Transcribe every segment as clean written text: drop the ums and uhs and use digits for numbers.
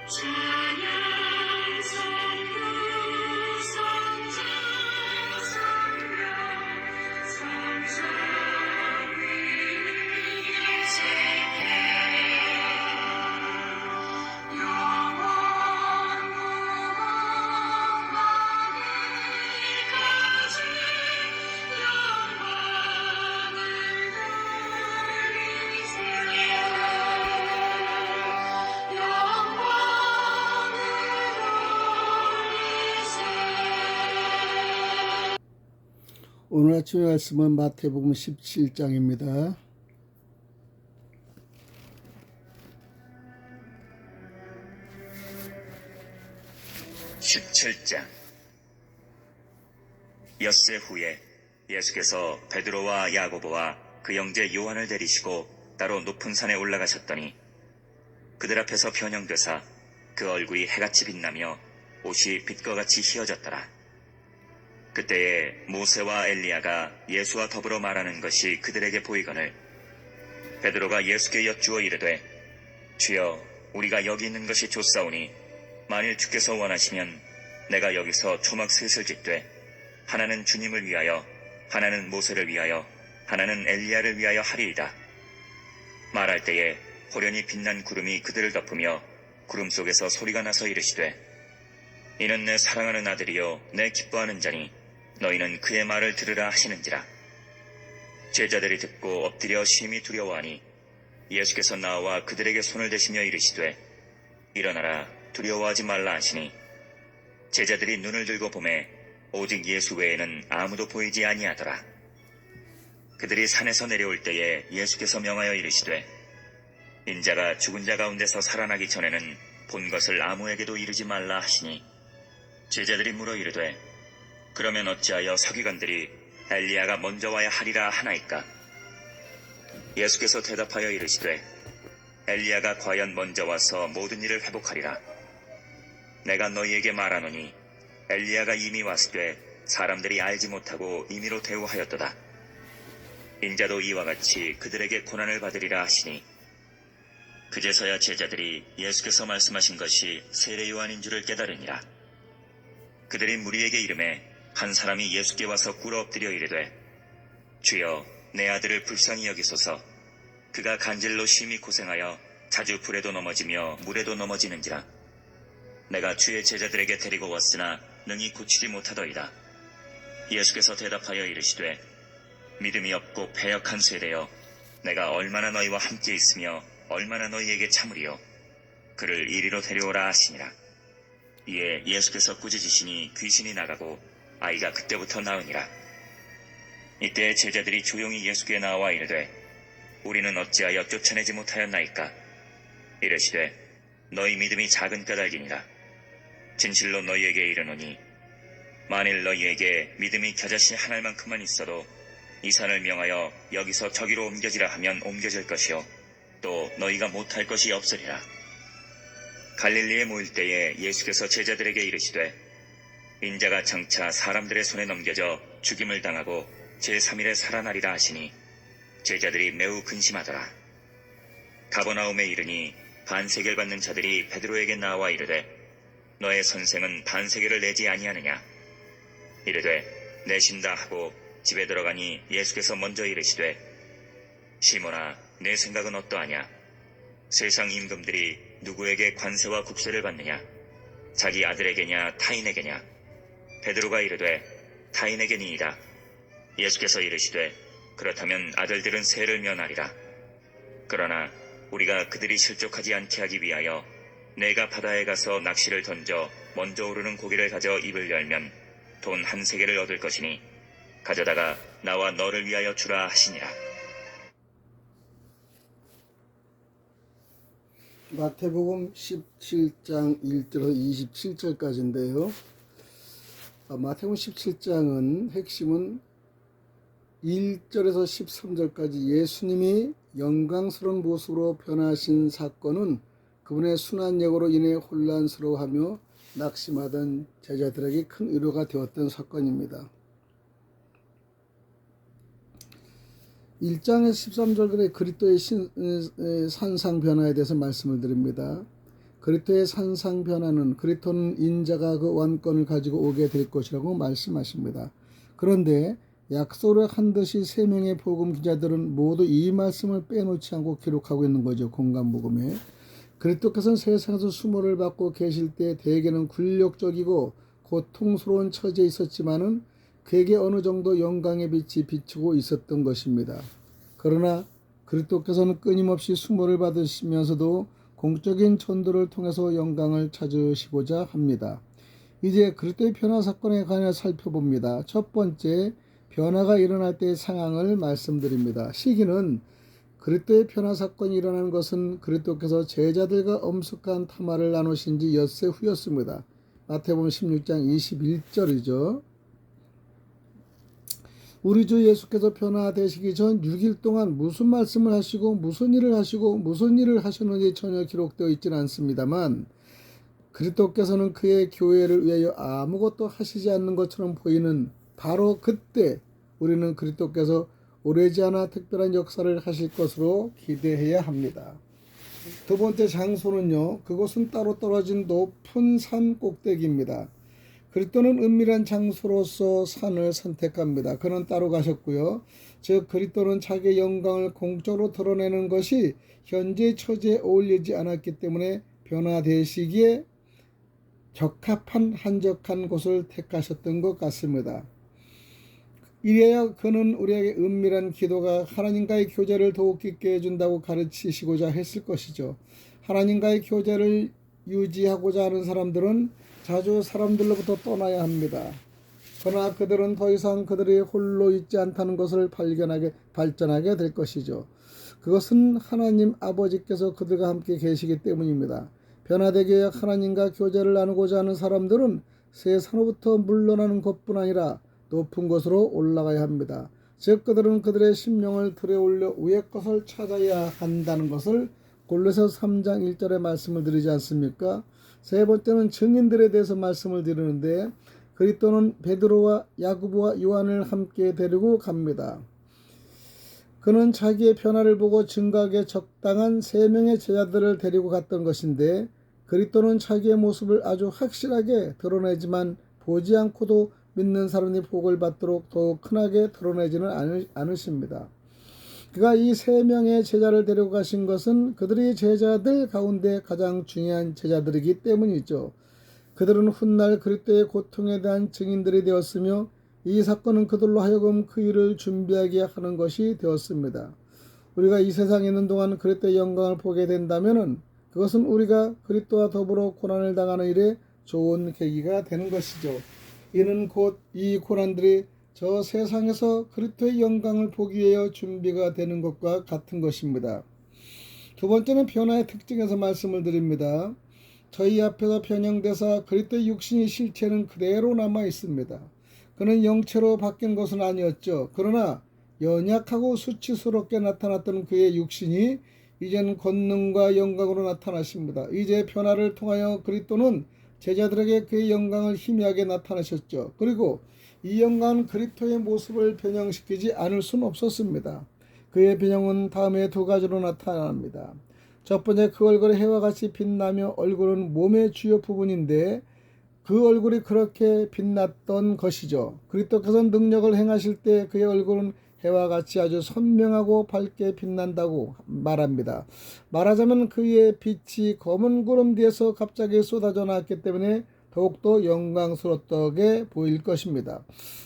찬양 성부 성자 성령 성삼 위세계 영원 무궁하리까지 영광을 돌리세요. 오늘 아침의 말씀은 마태복음 17장입니다. 엿새 후에 예수께서 베드로와 야고보와 그 형제 요한을 데리시고 따로 높은 산에 올라가셨더니 그들 앞에서 변형되사 그 얼굴이 해같이 빛나며 옷이 빛과 같이 희어졌더라. 그때에 모세와 엘리야가 예수와 더불어 말하는 것이 그들에게 보이거늘 베드로가 예수께 여쭈어 이르되 주여 우리가 여기 있는 것이 좋사오니 만일 주께서 원하시면 내가 여기서 초막 셋을 짓되 하나는 주님을 위하여 하나는 모세를 위하여 하나는 엘리야를 위하여 하리이다. 말할 때에 호련히 빛난 구름이 그들을 덮으며 구름 속에서 소리가 나서 이르시되 이는 내 사랑하는 아들이요 내 기뻐하는 자니 너희는 그의 말을 들으라 하시는지라. 제자들이 듣고 엎드려 심히 두려워하니 예수께서 나와 그들에게 손을 대시며 이르시되 일어나라 두려워하지 말라 하시니 제자들이 눈을 들고 보매 오직 예수 외에는 아무도 보이지 아니하더라. 그들이 산에서 내려올 때에 예수께서 명하여 이르시되 인자가 죽은 자 가운데서 살아나기 전에는 본 것을 아무에게도 이르지 말라 하시니 제자들이 물어 이르되 그러면 어찌하여 서기관들이 엘리야가 먼저 와야 하리라 하나이까? 예수께서 대답하여 이르시되 엘리야가 과연 먼저 와서 모든 일을 회복하리라. 내가 너희에게 말하노니 엘리야가 이미 왔으되 사람들이 알지 못하고 임의로 대우하였도다. 인자도 이와 같이 그들에게 고난을 받으리라 하시니 그제서야 제자들이 예수께서 말씀하신 것이 세례 요한인 줄을 깨달으니라. 그들이 무리에게 이르매 한 사람이 예수께 와서 꿇어 엎드려 이르되 주여 내 아들을 불쌍히 여기소서. 그가 간질로 심히 고생하여 자주 불에도 넘어지며 물에도 넘어지는지라. 내가 주의 제자들에게 데리고 왔으나 능히 고치지 못하더이다. 예수께서 대답하여 이르시되 믿음이 없고 패역한 세대여 내가 얼마나 너희와 함께 있으며 얼마나 너희에게 참으리요. 그를 이리로 데려오라 하시니라. 이에 예수께서 꾸짖으시니 귀신이 나가고 아이가 그때부터 나으니라. 이때 제자들이 조용히 예수께 나와 이르되 우리는 어찌하여 쫓아내지 못하였나이까? 이르시되 너희 믿음이 작은 까닭이니라. 진실로 너희에게 이르노니 만일 너희에게 믿음이 겨자씨 한 알만큼만 있어도 이 산을 명하여 여기서 저기로 옮겨지라 하면 옮겨질 것이요 또 너희가 못할 것이 없으리라. 갈릴리에 모일 때에 예수께서 제자들에게 이르시되 인자가 장차 사람들의 손에 넘겨져 죽임을 당하고 제3일에 살아나리라 하시니 제자들이 매우 근심하더라. 가버나움에 이르니 반세계를 받는 자들이 베드로에게 나와 이르되 너의 선생은 반세계를 내지 아니하느냐? 이르되 내신다 하고 집에 들어가니 예수께서 먼저 이르시되 시몬아 내 생각은 어떠하냐? 세상 임금들이 누구에게 관세와 국세를 받느냐? 자기 아들에게냐 타인에게냐? 베드로가 이르되 타인에게니이다. 예수께서 이르시되 그렇다면 아들들은 세를 면하리라. 그러나 우리가 그들이 실족하지 않게 하기 위하여 내가 바다에 가서 낚시를 던져 먼저 오르는 고기를 가져 입을 열면 돈 한 세겔을 얻을 것이니 가져다가 나와 너를 위하여 주라 하시니라. 마태복음 17장 1절에서 27절까지인데요. 마태복음 17장은 핵심은 1절에서 13절까지 예수님이 영광스러운 모습으로 변하신 사건은 그분의 순환력으로 인해 혼란스러워하며 낙심하던 제자들에게 큰 위로가 되었던 사건입니다. 1장에서 13절들의 그리스도의 산상 변화에 대해서 말씀을 드립니다. 그리스도의 산상 변화는 그리스도는 인자가 그 완권을 가지고 오게 될 것이라고 말씀하십니다. 그런데 약속을 한 듯이 세 명의 복음 기자들은 모두 이 말씀을 빼놓지 않고 기록하고 있는 거죠. 공간복음에. 그리스도께서는 세상에서 수모를 받고 계실 때 대개는 굴욕적이고 고통스러운 처지에 있었지만은 그에게 어느 정도 영광의 빛이 비추고 있었던 것입니다. 그러나 그리스도께서는 끊임없이 수모를 받으시면서도 공적인 전도를 통해서 영광을 찾으시고자 합니다. 이제 그리스도의 변화 사건에 관해 살펴봅니다. 첫 번째, 변화가 일어날 때의 상황을 말씀드립니다. 시기는 그리스도의 변화 사건이 일어나는 것은 그리스도께서 제자들과 엄숙한 담화를 나누신 지 엿새 후였습니다. 마태복음 16장 21절이죠. 우리 주 예수께서 변화되시기 전 6일 동안 무슨 말씀을 하시고 무슨 일을 하시고 무슨 일을 하셨는지 전혀 기록되어 있지는 않습니다만 그리스도께서는 그의 교회를 위하여 아무것도 하시지 않는 것처럼 보이는 바로 그때 우리는 그리스도께서 오래지 않아 특별한 역사를 하실 것으로 기대해야 합니다. 두 번째 장소는요, 그곳은 따로 떨어진 높은 산 꼭대기입니다. 그리스도는 은밀한 장소로서 산을 선택합니다. 그는 따로 가셨고요. 즉 그리스도는 자기의 영광을 공적으로 드러내는 것이 현재 처지에 어울리지 않았기 때문에 변화되시기에 적합한 한적한 곳을 택하셨던 것 같습니다. 이래야 그는 우리에게 은밀한 기도가 하나님과의 교제를 더욱 깊게 해준다고 가르치시고자 했을 것이죠. 하나님과의 교제를 유지하고자 하는 사람들은 자주 사람들로부터 떠나야 합니다. 그러나 그들은 더 이상 그들이 홀로 있지 않다는 것을 발전하게 될 것이죠. 그것은 하나님 아버지께서 그들과 함께 계시기 때문입니다. 변화되기 위해 하나님과 교제를 나누고자 하는 사람들은 세상으로부터 물러나는 것뿐 아니라 높은 곳으로 올라가야 합니다. 즉 그들은 그들의 심령을 들여올려 위의 것을 찾아야 한다는 것을 골로새서 3장 1절에 말씀을 드리지 않습니까? 세 번째는 증인들에 대해서 말씀을 드리는데 그리스도는 베드로와 야고보와 요한을 함께 데리고 갑니다. 그는 자기의 변화를 보고 증거하기에 적당한 세 명의 제자들을 데리고 갔던 것인데 그리스도는 자기의 모습을 아주 확실하게 드러내지만 보지 않고도 믿는 사람이 복을 받도록 더욱 흔하게 드러내지는 않으십니다. 그가 이 세 명의 제자를 데리고 가신 것은 그들이 제자들 가운데 가장 중요한 제자들이기 때문이죠. 그들은 훗날 그리스도의 고통에 대한 증인들이 되었으며 이 사건은 그들로 하여금 그 일을 준비하게 하는 것이 되었습니다. 우리가 이 세상에 있는 동안 그리스도의 영광을 보게 된다면 그것은 우리가 그리스도와 더불어 고난을 당하는 일에 좋은 계기가 되는 것이죠. 이는 곧 이 고난들이 저 세상에서 그리스도의 영광을 보기 위해 준비가 되는 것과 같은 것입니다. 두 번째는 변화의 특징에서 말씀을 드립니다. 저희 앞에서 변형되사 그리스도의 육신이 실체는 그대로 남아 있습니다. 그는 영체로 바뀐 것은 아니었죠. 그러나 연약하고 수치스럽게 나타났던 그의 육신이 이제는 권능과 영광으로 나타나십니다. 이제 변화를 통하여 그리스도는 제자들에게 그의 영광을 희미하게 나타내셨죠. 그리고 이 영광은 그리스도의 모습을 변형시키지 않을 수는 없었습니다. 그의 변형은 다음에 두 가지로 나타납니다. 첫 번째, 그 얼굴이 해와 같이 빛나며 얼굴은 몸의 주요 부분인데 그 얼굴이 그렇게 빛났던 것이죠. 그리스도께서는 능력을 행하실 때 그의 얼굴은 해와 같이 아주 선명하고 밝게 빛난다고 말합니다. 말하자면 그의 빛이 검은 구름 뒤에서 갑자기 쏟아져 나왔기 때문에 더욱더 영광스럽게 보일 것입니다.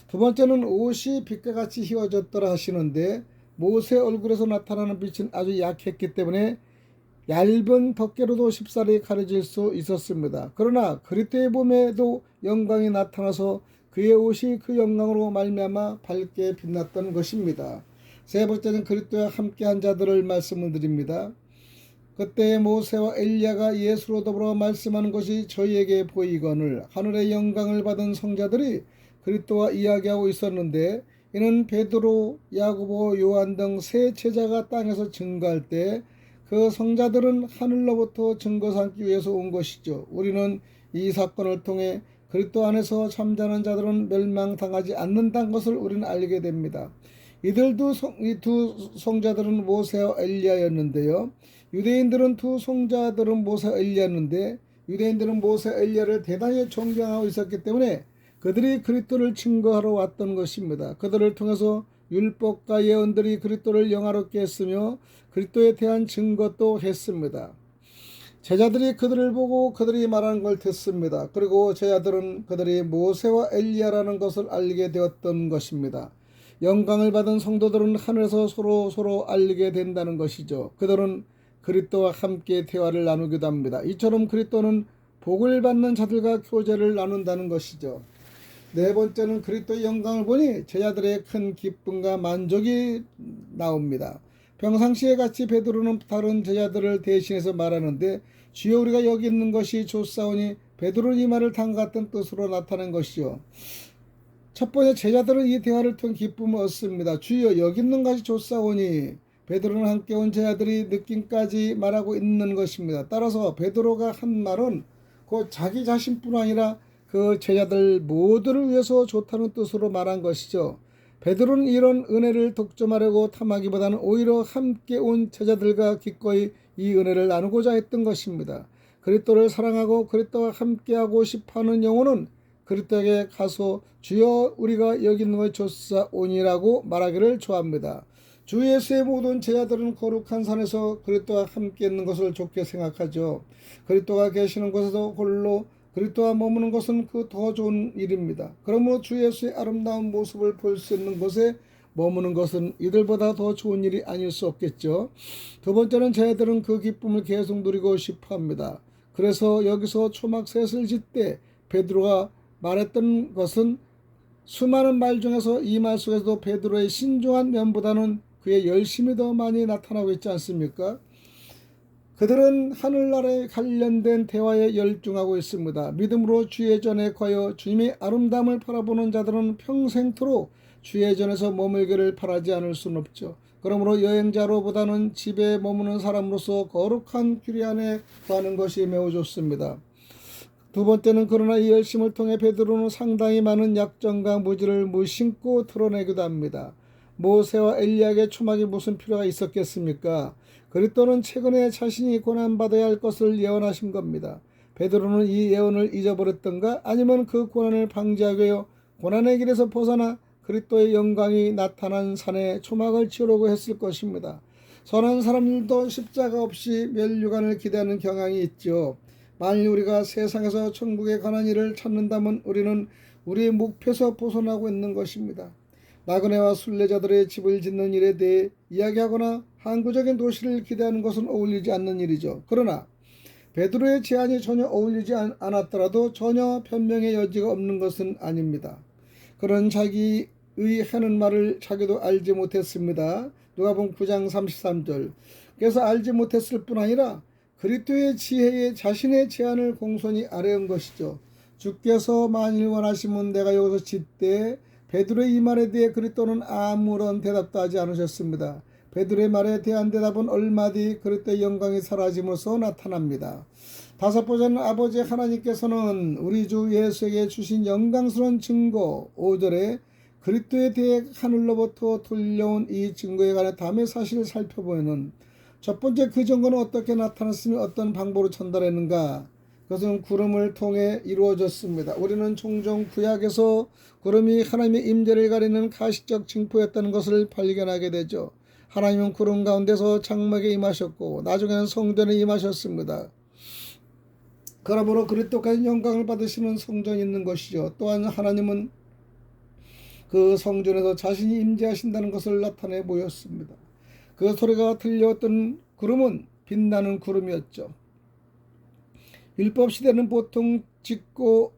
두 번째는 옷이 빛과 같이 휘어졌더라 하시는데 모세 얼굴에서 나타나는 빛은 아주 약했기 때문에 얇은 덮개로도 쉽사리 가려질 수 있었습니다. 그러나 그리스도의 몸에도 영광이 나타나서 그의 옷이 그 영광으로 말미암아 밝게 빛났던 것입니다. 세 번째는 그리스도와 함께한 자들을 말씀을 드립니다. 그때 모세와 엘리야가 예수로 더불어 말씀하는 것이 저희에게 보이거늘 하늘의 영광을 받은 성자들이 그리스도와 이야기하고 있었는데 이는 베드로, 야고보, 요한 등 세 제자가 땅에서 증거할 때 그 성자들은 하늘로부터 증거 삼기 위해서 온 것이죠. 우리는 이 사건을 통해 그리스도 안에서 잠자는 자들은 멸망당하지 않는다는 것을 우리는 알게 됩니다. 이 두 성자들은 모세와 엘리야였는데요. 유대인들은 두 성자들은 모세와 엘리야였는데 유대인들은 모세 엘리야를 대단히 존경하고 있었기 때문에 그들이 그리스도를 증거하러 왔던 것입니다. 그들을 통해서 율법과 예언들이 그리스도를 영화롭게 했으며 그리스도에 대한 증거도 했습니다. 제자들이 그들을 보고 그들이 말하는 걸 듣습니다. 그리고 제자들은 그들이 모세와 엘리야라는 것을 알게 되었던 것입니다. 영광을 받은 성도들은 하늘에서 서로 알게 된다는 것이죠. 그들은 그리스도와 함께 대화를 나누기도 합니다. 이처럼 그리스도는 복을 받는 자들과 교제를 나눈다는 것이죠. 네 번째는 그리스도의 영광을 보니 제자들의 큰 기쁨과 만족이 나옵니다. 평상시에 같이 베드로는 다른 제자들을 대신해서 말하는데 주여 우리가 여기 있는 것이 좋사오니 베드로는 이 말을 다음과 같은 뜻으로 나타낸 것이요. 첫 번째 제자들은 이 대화를 통해 기쁨을 얻습니다. 주여 여기 있는 것이 좋사오니 베드로는 함께 온 제자들이 느낌까지 말하고 있는 것입니다. 따라서 베드로가 한 말은 곧 자기 자신뿐 아니라 그 제자들 모두를 위해서 좋다는 뜻으로 말한 것이죠. 베드로는 이런 은혜를 독점하려고 탐하기보다는 오히려 함께 온 제자들과 기꺼이 이 은혜를 나누고자 했던 것입니다. 그리스도를 사랑하고 그리스도와 함께하고 싶어하는 영혼은 그리스도에게 가서 주여 우리가 여기 있는 것 좋사오니라고 말하기를 좋아합니다. 주 예수의 모든 제자들은 거룩한 산에서 그리스도와 함께 있는 것을 좋게 생각하죠. 그리스도가 계시는 곳에서 홀로 그리스도와 머무는 것은 그 더 좋은 일입니다. 그러므로 주 예수의 아름다운 모습을 볼 수 있는 곳에 머무는 것은 이들보다 더 좋은 일이 아닐 수 없겠죠. 두 번째는 제자들은 그 기쁨을 계속 누리고 싶어합니다. 그래서 여기서 초막셋을 짓때 베드로가 말했던 것은 수많은 말 중에서 이 말 속에서도 베드로의 신중한 면보다는 그의 열심이 더 많이 나타나고 있지 않습니까? 그들은 하늘나라에 관련된 대화에 열중하고 있습니다. 믿음으로 주의 전에 거여 주님의 아름다움을 바라보는 자들은 평생토록 주의 전에서 머물기를 바라지 않을 수는 없죠. 그러므로 여행자로보다는 집에 머무는 사람으로서 거룩한 규례 안에 거하는 것이 매우 좋습니다. 두 번째는 그러나 이 열심을 통해 베드로는 상당히 많은 약점과 무지를 무심코 드러내기도 합니다. 모세와 엘리야에게 초막이 무슨 필요가 있었겠습니까? 그리스도는 최근에 자신이 고난받아야 할 것을 예언하신 겁니다. 베드로는 이 예언을 잊어버렸던가 아니면 그 고난을 방지하기 위해 고난의 길에서 벗어나 그리스도의 영광이 나타난 산에 초막을 지으려고 했을 것입니다. 선한 사람들도 십자가 없이 멸류관을 기대하는 경향이 있죠. 만일 우리가 세상에서 천국에 관한 일을 찾는다면 우리는 우리의 목표에서 벗어나고 있는 것입니다. 나그네와 순례자들의 집을 짓는 일에 대해 이야기하거나 항구적인 도시를 기대하는 것은 어울리지 않는 일이죠. 그러나 베드로의 제안이 전혀 어울리지 않았더라도 전혀 변명의 여지가 없는 것은 아닙니다. 그런 자기의 하는 말을 자기도 알지 못했습니다. 누가복음 9장 33절. 그래서 알지 못했을 뿐 아니라 그리스도의 지혜에 자신의 제안을 공손히 아뢰은 것이죠. 주께서 만일 원하시면 내가 여기서 짓되 베드로의 이 말에 대해 그리스도는 아무런 대답도 하지 않으셨습니다. 베드로의 말에 대한 대답은 얼마 뒤 그리스도의 영광이 사라짐으로써 나타납니다. 다섯 번째는 아버지 하나님께서는 우리 주 예수에게 주신 영광스러운 증거 5절에 그리스도에 대해 하늘로부터 들려온 이 증거에 관해 다음의 사실을 살펴보면 첫 번째 그 증거는 어떻게 나타났으며 어떤 방법으로 전달했는가? 그것은 구름을 통해 이루어졌습니다. 우리는 종종 구약에서 구름이 하나님의 임재를 가리는 가시적 징표였다는 것을 발견하게 되죠. 하나님은 구름 가운데서 장막에 임하셨고 나중에는 성전에 임하셨습니다. 그러므로 그리스도까지 영광을 받으시는 성전이 있는 것이죠. 또한 하나님은 그 성전에서 자신이 임재하신다는 것을 나타내 보였습니다. 그 소리가 들려왔던 구름은 빛나는 구름이었죠. 율법 시대는 보통 짙고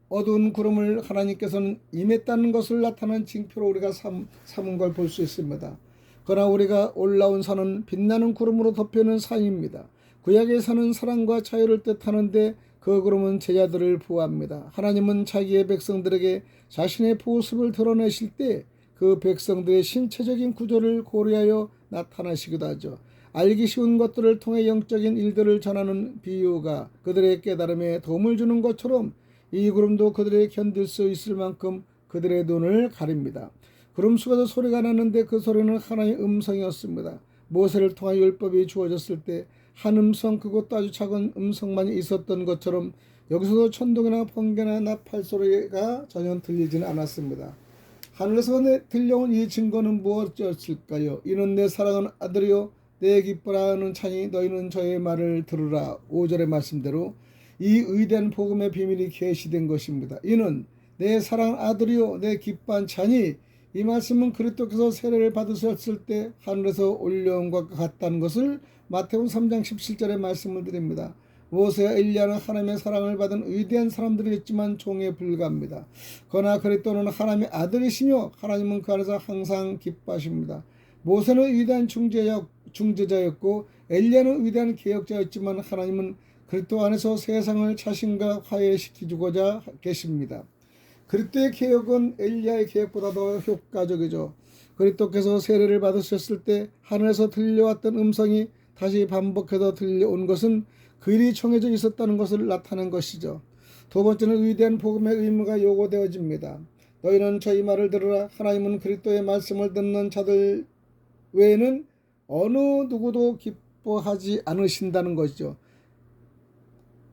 어두운 구름을 하나님께서는 임했다는 것을 나타내는 징표로 우리가 삼은 걸 볼 수 있습니다. 그러나 우리가 올라온 산은 빛나는 구름으로 덮여있는 산입니다. 구약의 산은 사랑과 자유를 뜻하는데 그 구름은 제자들을 보호합니다. 하나님은 자기의 백성들에게 자신의 보습을 드러내실 때 그 백성들의 신체적인 구조를 고려하여 나타나시기도 하죠. 알기 쉬운 것들을 통해 영적인 일들을 전하는 비유가 그들의 깨달음에 도움을 주는 것처럼 이 구름도 그들의 견딜 수 있을 만큼 그들의 눈을 가립니다. 구름 속에서 소리가 났는데 그 소리는 하나님의 음성이었습니다. 모세를 통하여 율법이 주어졌을 때 한 음성, 그것도 아주 작은 음성만이 있었던 것처럼 여기서도 천둥이나 번개나 나팔 소리가 전혀 들리지는 않았습니다. 하늘에서 들려온 이 증거는 무엇이었을까요? 이는 내 사랑하는 아들이요 내 기뻐하는 찬이 너희는 저의 말을 들으라. 5절의 말씀대로 이 위대한 복음의 비밀이 계시된 것입니다. 이는 내 사랑하는 아들이요 내 기뻐한 찬이, 이 말씀은 그리스도께서 세례를 받으셨을 때 하늘에서 올려온 것과 같다는 것을 마태복음 3장 17절에 말씀을 드립니다. 모세와 엘리야는 하나님의 사랑을 받은 위대한 사람들이었지만 종에 불과합니다. 그러나 그리스도는 하나님의 아들이시며 하나님은 그 안에서 항상 기뻐하십니다. 모세는 위대한 중재자였고 엘리야는 위대한 개혁자였지만 하나님은 그리스도 안에서 세상을 자신과 화해시키고자 계십니다. 그리스도의 개혁은 엘리야의 개혁보다 더 효과적이죠. 그리스도께서 세례를 받으셨을 때 하늘에서 들려왔던 음성이 다시 반복해서 들려온 것은 그 일이 정해져 있었다는 것을 나타낸 것이죠. 두 번째는 위대한 복음의 의무가 요구되어집니다. 너희는 저희 말을 들으라. 하나님은 그리스도의 말씀을 듣는 자들 외에는 어느 누구도 기뻐하지 않으신다는 것이죠.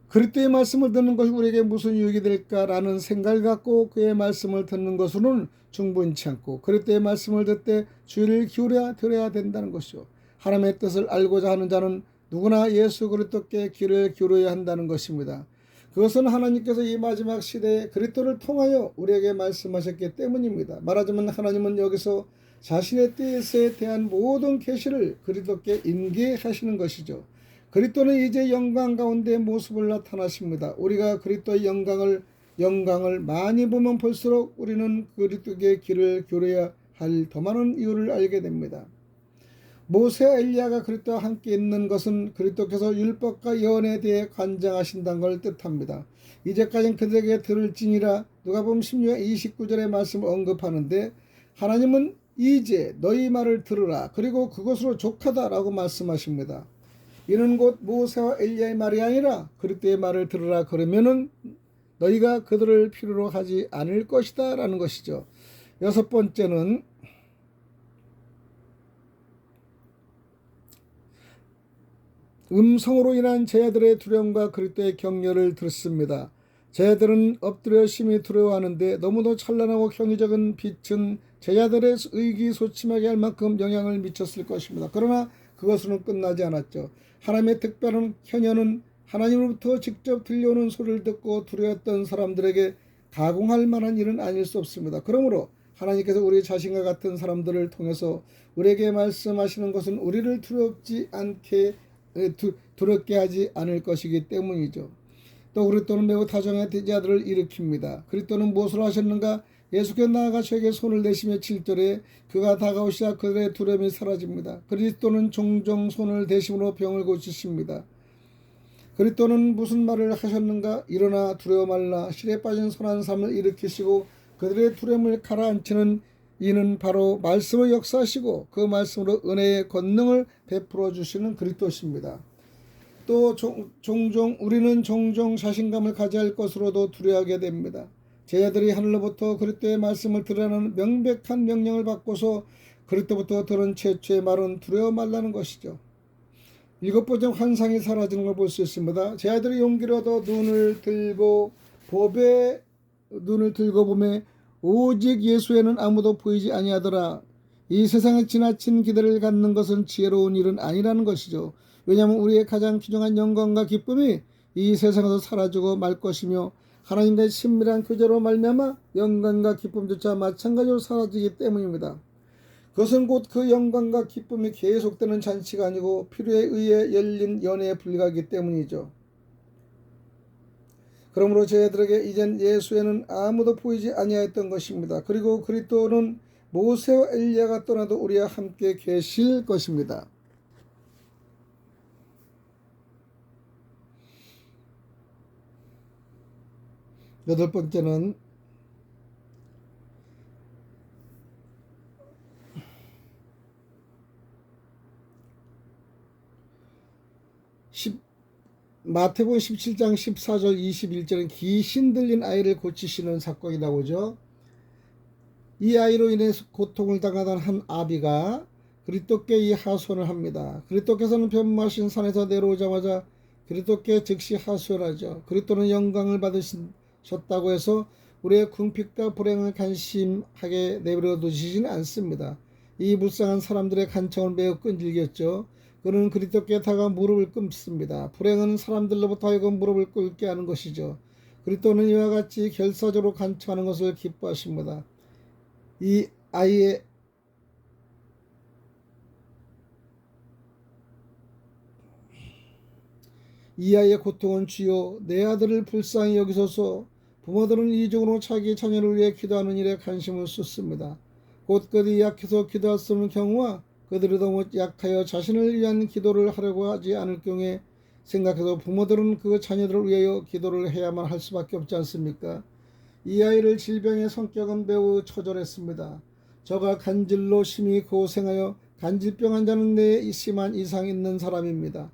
그리스도의 말씀을 듣는 것이 우리에게 무슨 유익이 될까라는 생각을 갖고 그의 말씀을 듣는 것으로는 충분치 않고 그리스도의 말씀을 듣되 주의를 기울여 들어야 된다는 것이요. 하나님의 뜻을 알고자 하는 자는 누구나 예수 그리스도께 귀를 기울여야 한다는 것입니다. 그것은 하나님께서 이 마지막 시대에 그리스도를 통하여 우리에게 말씀하셨기 때문입니다. 말하자면 하나님은 여기서 자신의 뜻에 대한 모든 계시를 그리스도께 인계하시는 것이죠. 그리스도는 이제 영광 가운데 모습을 나타나십니다. 우리가 그리스도의 영광을 많이 보면 볼수록 우리는 그리스도께 귀를 기울여야 할 더 많은 이유를 알게 됩니다. 모세와 엘리야가 그리스도와 함께 있는 것은 그리스도께서 율법과 예언에 대해 관장하신다는 걸 뜻합니다. 이제까지는 그들에게 들을지니라. 누가복음 16장 29절의 말씀을 언급하는데 하나님은 이제 너희 말을 들으라. 그리고 그것으로 족하다라고 말씀하십니다. 이는 곧 모세와 엘리야의 말이 아니라 그리스도의 말을 들으라. 그러면은 너희가 그들을 필요로 하지 않을 것이다 라는 것이죠. 여섯 번째는 음성으로 인한 제자들의 두려움과 그리스도의 격려를 듣습니다. 제자들은 엎드려 심히 두려워하는데 너무도 찬란하고 경이적인 빛은 제자들의 의기소침하게 할 만큼 영향을 미쳤을 것입니다. 그러나 그것으로는 끝나지 않았죠. 하나님의 특별한 현현은 하나님으로부터 직접 들려오는 소리를 듣고 두려웠던 사람들에게 가공할 만한 일은 아닐 수 없습니다. 그러므로 하나님께서 우리 자신과 같은 사람들을 통해서 우리에게 말씀하시는 것은 우리를 두렵게 하지 않을 것이기 때문이죠. 또 그리스도는 매우 다정한 제자들을 일으킵니다. 그리스도는 무엇을 하셨는가? 예수께 나아가 저에게 손을 내시며 7절에 그가 다가오시자 그들의 두려움이 사라집니다. 그리스도는 종종 손을 대심으로 병을 고치십니다. 그리스도는 무슨 말을 하셨는가? 일어나 두려워 말라. 실에 빠진 선한 삶을 일으키시고 그들의 두려움을 가라앉히는 이는 바로 말씀을 역사하시고 그 말씀으로 은혜의 권능을 베풀어 주시는 그리스도십니다. 또 우리는 종종 자신감을 가져야 할 것으로도 두려워하게 됩니다. 제자들이 하늘로부터 그리스도의 말씀을 들으라는 명백한 명령을 받고서 그리스도부터 들은 최초의 말은 두려워 말라는 것이죠. 일곱 번째 환상이 사라지는 걸 볼 수 있습니다. 제자들이 용기를 얻어 눈을 들고 보매 오직 예수에는 아무도 보이지 아니하더라. 이 세상에 지나친 기대를 갖는 것은 지혜로운 일은 아니라는 것이죠. 왜냐하면 우리의 가장 귀중한 영광과 기쁨이 이 세상에서 사라지고 말 것이며 하나님과의 친밀한 교제로 말미암아 영광과 기쁨조차 마찬가지로 사라지기 때문입니다. 그것은 곧 그 영광과 기쁨이 계속되는 잔치가 아니고 필요에 의해 열린 연회에 불과하기 때문이죠. 그러므로 저희들에게 이젠 예수에는 아무도 보이지 아니하였던 것입니다. 그리고 그리스도는 모세와 엘리야가 떠나도 우리와 함께 계실 것입니다. 여덟 번째는 마태복음 17장 14절 21절은 귀신 들린 아이를 고치시는 사건이 나오죠. 이 아이로 인해서 고통을 당하던 한 아비가 그리스도께 이 하소연을 합니다. 그리스도께서는 변마신 산에서 내려오자마자 그리스도께 즉시 하소연하죠. 그리스도는 영광을 받으셨다고 해서 우리의 궁핍과 불행을 간심하게 내버려 두시지는 않습니다. 이 불쌍한 사람들의 간청을 매우 끈질겼죠. 그는 그리스도께 다가 무릎을 꿇습니다. 불행은 사람들로부터 하여금 무릎을 꿇게 하는 것이죠. 그리스도는 이와 같이 결사적으로 간청하는 것을 기뻐하십니다. 이 아이의 고통은 주여 내 아들을 불쌍히 여기소서. 부모들은 이중으로 자기 자녀를 위해 기도하는 일에 관심을 쏟습니다. 곧 그들이 약해서 기도할 수 없는 경우와 그들이 너무 약하여 자신을 위한 기도를 하려고 하지 않을 경우에 생각해서 부모들은 그 자녀들을 위하여 기도를 해야만 할 수밖에 없지 않습니까? 이 아이를 질병의 성격은 매우 처절했습니다. 저가 간질로 심히 고생하여 간질병 환자는 내 심한 이상이 있는 사람입니다.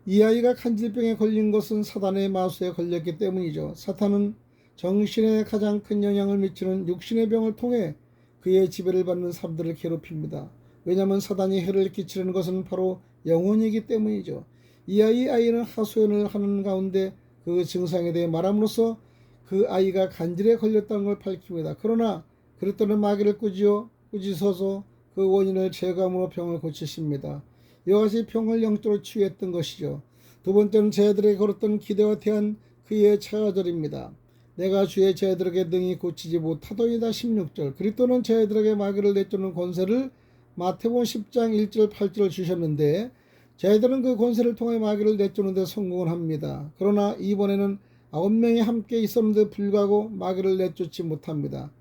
이 아이가 간질병에 걸린 것은 사단의 마수에 걸렸기 때문이죠. 사탄은 정신에 가장 큰 영향을 미치는 육신의 병을 통해 그의 지배를 받는 사람들을 괴롭힙니다. 왜냐하면 사단이 해를 끼치는 것은 바로 영혼이기 때문이죠. 이 아이는 하소연을 하는 가운데 그 증상에 대해 말함으로써 그 아이가 간질에 걸렸다는 걸 밝힙니다. 그러나 그리스도는 마귀를 꾸짖어서 그 원인을 제거함으로 병을 고치십니다. 이와 같이 병을 영적으로 치유했던 것이죠. 두 번째는 제자들에게 걸었던 기대와 대한 그의 차가절입니다. 내가 주의 제자들에게 능히 고치지 못하더이다. 16절. 그리스도는 제자들에게 마귀를 내쫓는 권세를 마태복음 10장 1절 8절을 주셨는데 제자들은 그 권세를 통해 마귀를 내쫓는 데 성공을 합니다. 그러나 이번에는 9명이 함께 있었는데 불구하고 마귀를 내쫓지 못합니다.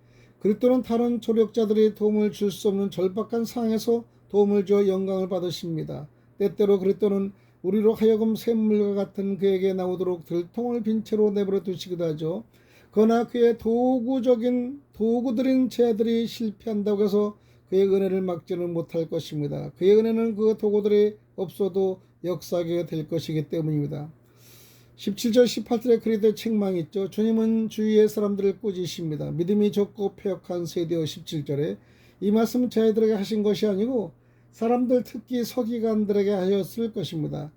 그리스도는 다른 조력자들이 도움을 줄 수 없는 절박한 상황에서 도움을 주어 영광을 받으십니다. 때때로 그리스도는 우리로 하여금 샘물과 같은 그에게 나오도록 들통을 빈 채로 내버려 두시기도 하죠. 그러나 그의 도구들인 제자들이 실패한다고 해서 그의 은혜를 막지는 못할 것입니다. 그의 은혜는 그 도구들이 없어도 역사하게 될 것이기 때문입니다. 17절 18절에 그리스도의 책망이 있죠. 주님은 주위의 사람들을 꾸짖으십니다. 믿음이 적고 패역한 세대여. 17절에 이 말씀은 제자들에게 하신 것이 아니고 사람들 특히 서기관들에게 하였을 것입니다.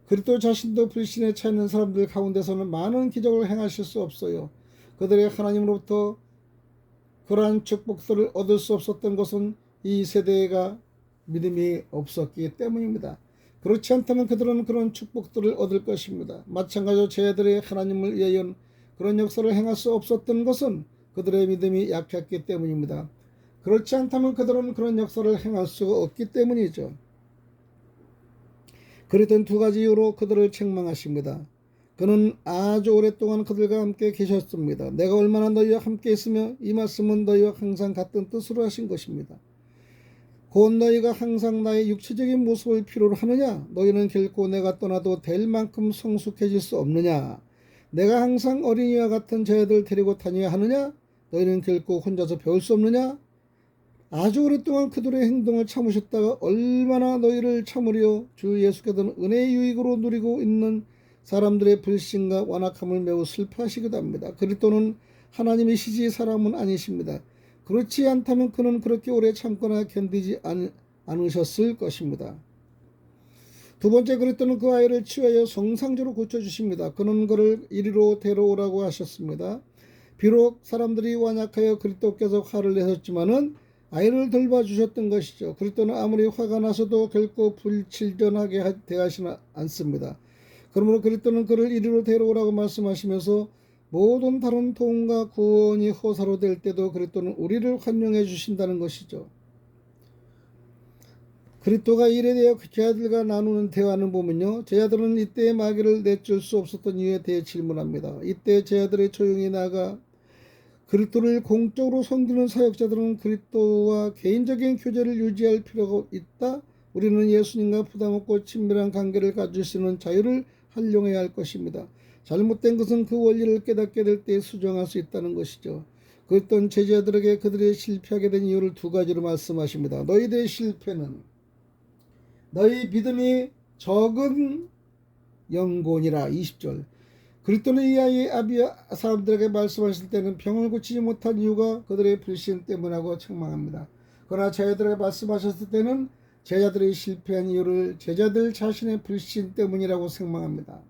그리스도 자신도 불신에 차 있는 사람들 가운데서는 많은 기적을 행하실 수 없어요. 그들이 하나님으로부터 그러한 축복들을 얻을 수 없었던 것은 이 세대가 믿음이 없었기 때문입니다. 그렇지 않다면 그들은 그런 축복들을 얻을 것입니다. 마찬가지로 제자들이 하나님을 위하여 그런 역사를 행할 수 없었던 것은 그들의 믿음이 약했기 때문입니다. 그렇지 않다면 그들은 그런 역사를 행할 수가 없기 때문이죠. 그랬던 두 가지 이유로 그들을 책망하십니다. 그는 아주 오랫동안 그들과 함께 계셨습니다. 내가 얼마나 너희와 함께 있으며 이 말씀은 너희와 항상 같은 뜻으로 하신 것입니다. 곧 너희가 항상 나의 육체적인 모습을 필요로 하느냐? 너희는 결코 내가 떠나도 될 만큼 성숙해질 수 없느냐? 내가 항상 어린이와 같은 제자들 데리고 다녀야 하느냐? 너희는 결코 혼자서 배울 수 없느냐? 아주 오랫동안 그들의 행동을 참으셨다가 얼마나 너희를 참으려 주 예수께서는 은혜의 유익으로 누리고 있는 사람들의 불신과 완악함을 매우 슬퍼하시기도 합니다. 그리스도는 하나님이시지 사람은 아니십니다. 그렇지 않다면 그는 그렇게 오래 참거나 견디지 않으셨을 것입니다. 두 번째, 그리스도는 그 아이를 치유하여 정상적으로 고쳐주십니다. 그는 그를 이리로 데려오라고 하셨습니다. 비록 사람들이 완약하여 그리스도께서 화를 내셨지만은 아이를 돌봐주셨던 것이죠. 그리스도는 아무리 화가 나서도 결코 불칠전하게 대하시지 않습니다. 그러므로 그리스도는 그를 이리로 데려오라고 말씀하시면서 모든 다른 도움과 구원이 허사로 될 때도 그리스도는 우리를 환영해 주신다는 것이죠. 그리스도가 일에 대해 제자들과 나누는 대화는 보면요, 제자들은 이때의 마귀를 내줄 수 없었던 이유에 대해 질문합니다. 이때 제자들이 조용히 나가 그리스도를 공적으로 섬기는 사역자들은 그리스도와 개인적인 교제를 유지할 필요가 있다. 우리는 예수님과 부담없고 친밀한 관계를 가질 수 있는 자유를 활용해야 할 것입니다. 잘못된 것은 그 원리를 깨닫게 될 때 수정할 수 있다는 것이죠. 그랬던 제자들에게 그들이 실패하게 된 이유를 두 가지로 말씀하십니다. 너희들의 실패는 너희 믿음이 적은 영혼이라. 20절. 그리스도는 이 아이의 아비와 사람들에게 말씀하실 때는 병을 고치지 못한 이유가 그들의 불신 때문이라고 책망합니다. 그러나 제자들에게 말씀하셨을 때는 제자들이 실패한 이유를 제자들 자신의 불신 때문이라고 책망합니다.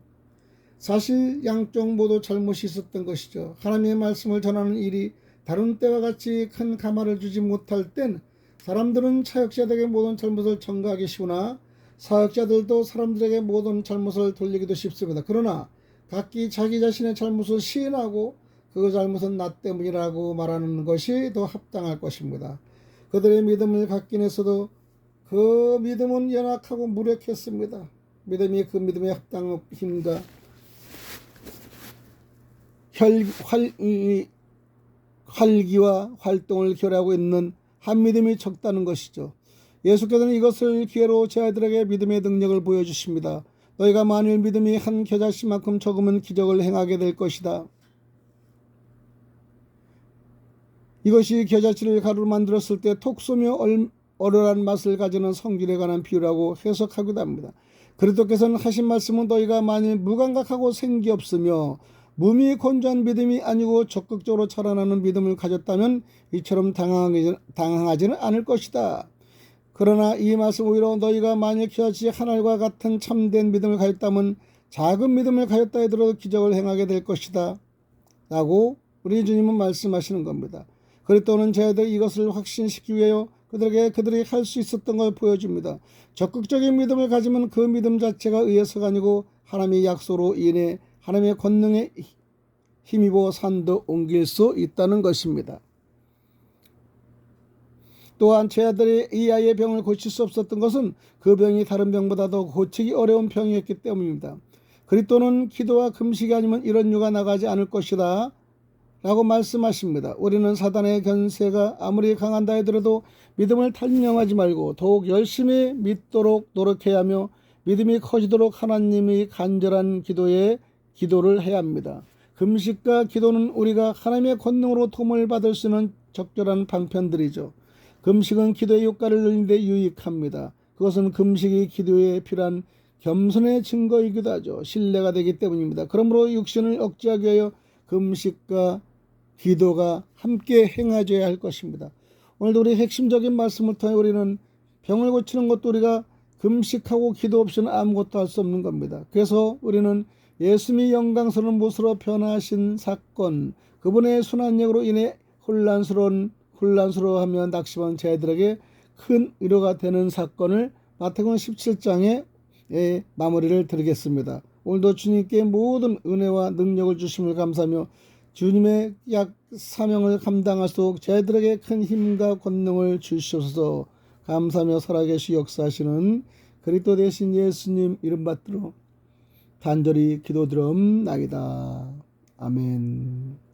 사실 양쪽 모두 잘못이 있었던 것이죠. 하나님의 말씀을 전하는 일이 다른 때와 같이 큰 가마를 주지 못할 땐 사람들은 사역자들에게 모든 잘못을 전가하기 쉬우나 사역자들도 사람들에게 모든 잘못을 돌리기도 쉽습니다. 그러나 각기 자기 자신의 잘못을 시인하고 그 잘못은 나 때문이라고 말하는 것이 더 합당할 것입니다. 그들의 믿음을 갖긴 했어도 그 믿음은 연약하고 무력했습니다. 믿음이 그 믿음의 합당한 힘과 활기와 활동을 결하고 있는 한 믿음이 적다는 것이죠. 예수께서는 이것을 기회로 제자들에게 믿음의 능력을 보여주십니다. 너희가 만일 믿음이 한 겨자씨만큼 적으면 기적을 행하게 될 것이다. 이것이 겨자씨를 가루로 만들었을 때 톡 쏘며 얼얼한 맛을 가지는 성질에 관한 비유라고 해석하기도 합니다. 그리스도께서는 하신 말씀은 너희가 만일 무감각하고 생기 없으며 몸이 건조한 믿음이 아니고 적극적으로 자라나는 믿음을 가졌다면 이처럼 당황하지는 않을 것이다. 그러나 이 말씀 오히려 너희가 만일 겨자씨 한 알과 같은 참된 믿음을 가졌다면 작은 믿음을 가졌다 하더라도 기적을 행하게 될 것이다 라고 우리 주님은 말씀하시는 겁니다. 그리스도는 제자들이 이것을 확신시키기 위하여 그들이 할 수 있었던 걸 보여줍니다. 적극적인 믿음을 가지면 그 믿음 자체가 의해서가 아니고 하나님의 약속으로 인해 하나님의 권능에 힘입어 산도 옮길 수 있다는 것입니다. 또한 제자들이 이 아이의 병을 고칠 수 없었던 것은 그 병이 다른 병보다 더 고치기 어려운 병이었기 때문입니다. 그리스도는 기도와 금식이 아니면 이런 유가 나가지 않을 것이다 라고 말씀하십니다. 우리는 사단의 견세가 아무리 강한다 하더라도 믿음을 단념하지 말고 더욱 열심히 믿도록 노력해야 하며 믿음이 커지도록 하나님이 간절한 기도를 해야 합니다. 금식과 기도는 우리가 하나님의 권능으로 도움을 받을 수 있는 적절한 방편들이죠. 금식은 기도의 효과를 늘리는 데 유익합니다. 그것은 금식이 기도에 필요한 겸손의 증거이기도 하죠. 신뢰가 되기 때문입니다. 그러므로 육신을 억제하기 위하여 금식과 기도가 함께 행하줘야 할 것입니다. 오늘도 우리 핵심적인 말씀을 통해 우리는 병을 고치는 것도 우리가 금식하고 기도 없이는 아무것도 할 수 없는 겁니다. 그래서 우리는 예수님이 영광스러운 모습으로 변하신 사건, 그분의 순한 영으로 인해 혼란스러워하며 낙심한 제자들에게 큰 위로가 되는 사건을 마태복음 17장에 마무리를 드리겠습니다. 오늘도 주님께 모든 은혜와 능력을 주심을 감사하며 주님의 사명을 감당할수록 제자들에게 큰 힘과 권능을 주시옵소서. 감사하며 살아계시 역사하시는 그리스도 되신 예수님 이름 받들어 간절히 기도드리옵나이다. 아멘.